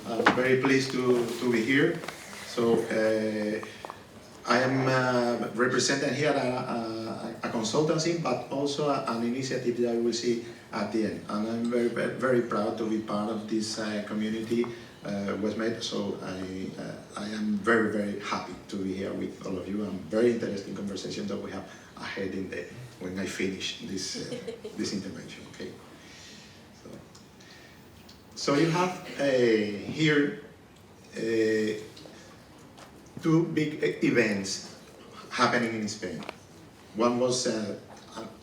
I'm very pleased to be here. So I am representing here a consultancy, but also an initiative that we will see at the end. And I'm very proud to be part of this community, WestMED. So I am very happy to be here with all of you. And very interesting conversations that we have ahead when I finish this this intervention. Okay. So you have here two big events happening in Spain. One was, and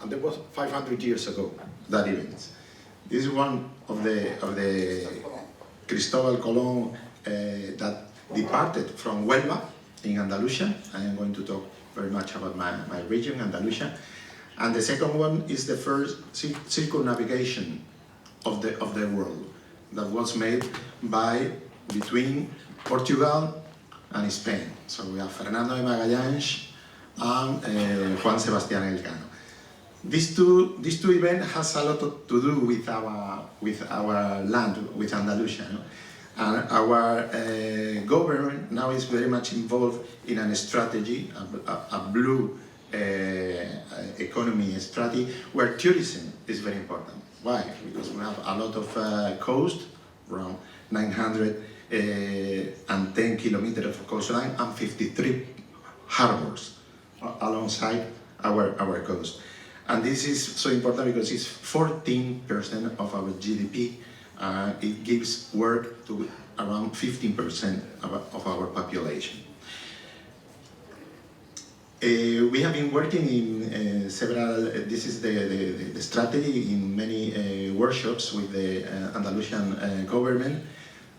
that was 500 years ago, that event. This is one of the Cristobal Colón that departed from Huelva in Andalusia. I am going to talk very much about my region, Andalusia. And the second one is the first circumnavigation of the world that was made between Portugal and Spain. So we have Fernando de Magallanes and Juan Sebastián Elcano. These two events has a lot to do with our land, with Andalusia. No? And our government now is very much involved in a strategy, a blue economy strategy, where tourism is very important. Why? Because we have a lot of coast, around 910 kilometers of coastline and 53 harbors alongside our coast. And this is so important because it's 14% of our GDP. It gives work to around 15% of our population. We have been working in several, this is the strategy, in many workshops with the Andalusian government.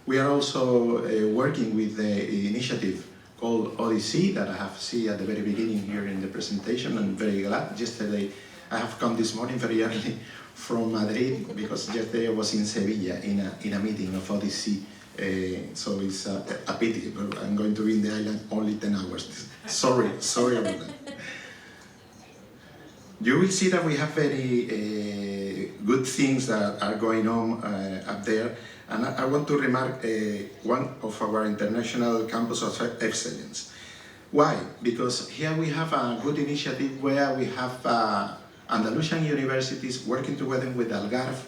We are also working with the initiative called Odyssey that I have seen at the very beginning here in the presentation. I'm very glad. Yesterday, I have come this morning very early from Madrid because yesterday I was in Sevilla in a meeting of Odyssey. So it's a pity, but I'm going to be in the island only 10 hours. Sorry about that. You will see that we have very good things that are going on up there. And I want to remark one of our international campus of excellence. Why? Because here we have a good initiative where we have Andalusian universities working together with Algarve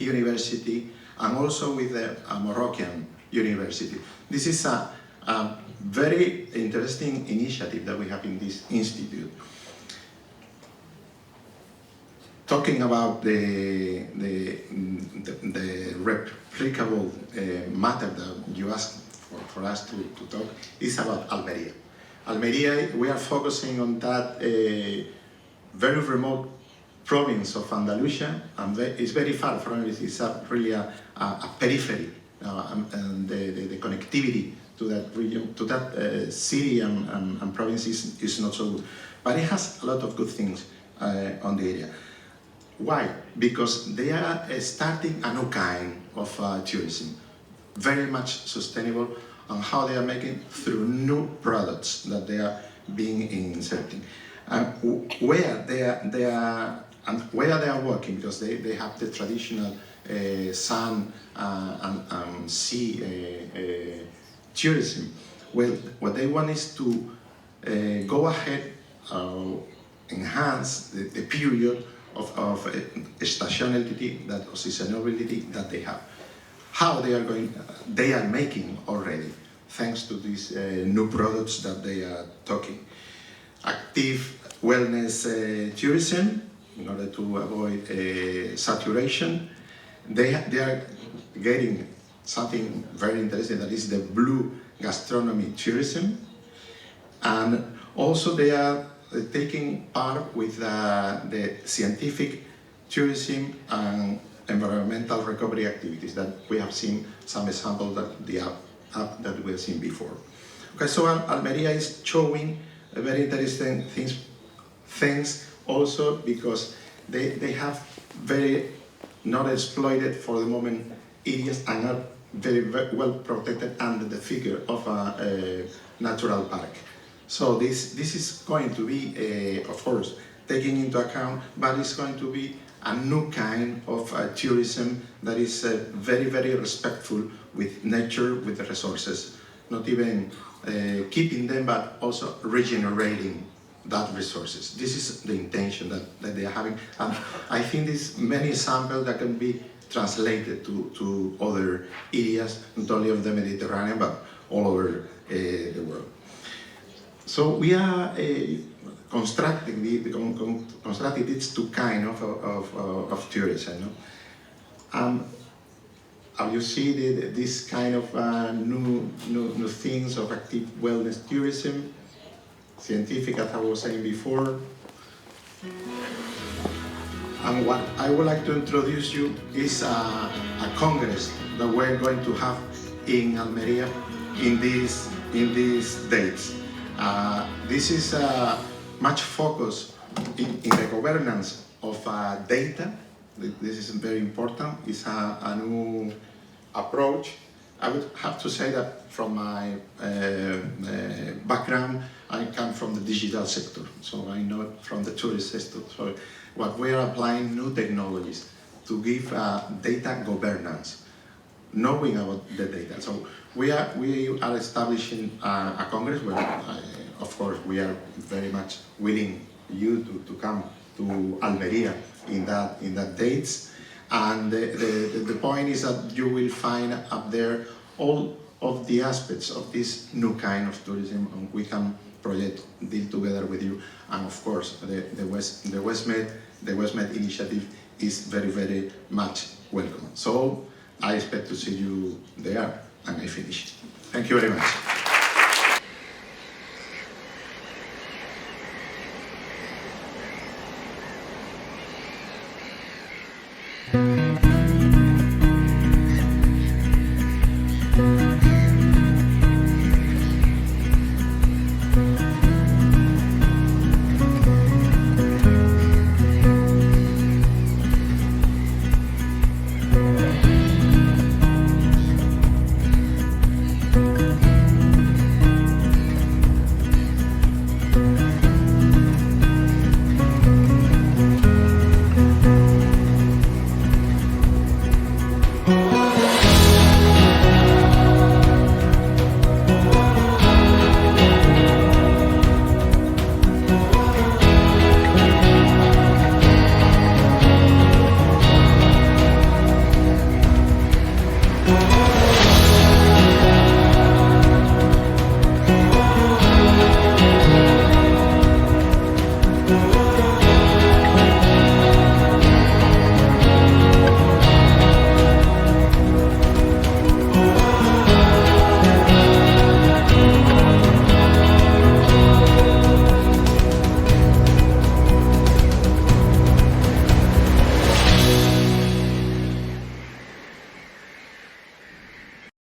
University and also with the Moroccan University. This is a very interesting initiative that we have in this institute. Talking about the replicable matter that you asked for us to talk is about Almeria. Almeria, we are focusing on that very remote province of Andalusia, and it's very far from it. It's really a periphery, and the connectivity to that region, to that city and province is not so good. But it has a lot of good things on the area. Why? Because they are starting a new kind of tourism, very much sustainable, and how they are making through new products that they are being inserting. And where they are working, because they have the traditional sun and sea tourism. Well, what they want is to go ahead, enhance the period of seasonality that they have. How they are going, they are making already, thanks to these new products that they are talking. Active wellness tourism, in order to avoid saturation. They are getting something very interesting, that is the blue gastronomy tourism. And also they are taking part with the scientific tourism and environmental recovery activities that we have seen some examples that the app that we have seen before. Okay, so Almeria is showing very interesting things also because they have very not exploited for the moment areas and are very well protected under the figure of a natural park. So this is going to be, of course, taken into account, but it's going to be a new kind of tourism that is very respectful with nature, with the resources, not even keeping them, but also regenerating that resources. This is the intention that they are having. And I think there's many examples that can be translated to other areas, not only of the Mediterranean, but all over the world. So we are constructing these two kind of tourism. No? How you see this kind of new things of active wellness tourism, scientific, as I was saying before. And what I would like to introduce you is a congress that we're going to have in Almeria in these dates. This is much focus in the governance of data. This is very important. It's a new approach. I would have to say that from my background, I come from the digital sector, so I know from the tourist sector. So what we are applying new technologies to give data governance, knowing about the data. So we are establishing a congress where, of course, we are very much willing you to come to Almeria in that dates. And the point is that you will find up there all of the aspects of this new kind of tourism, and we can project deal together with you. And of course, the WestMED initiative is very, very much welcome. So I expect to see you there, and I finish. Thank you very much. Thank you.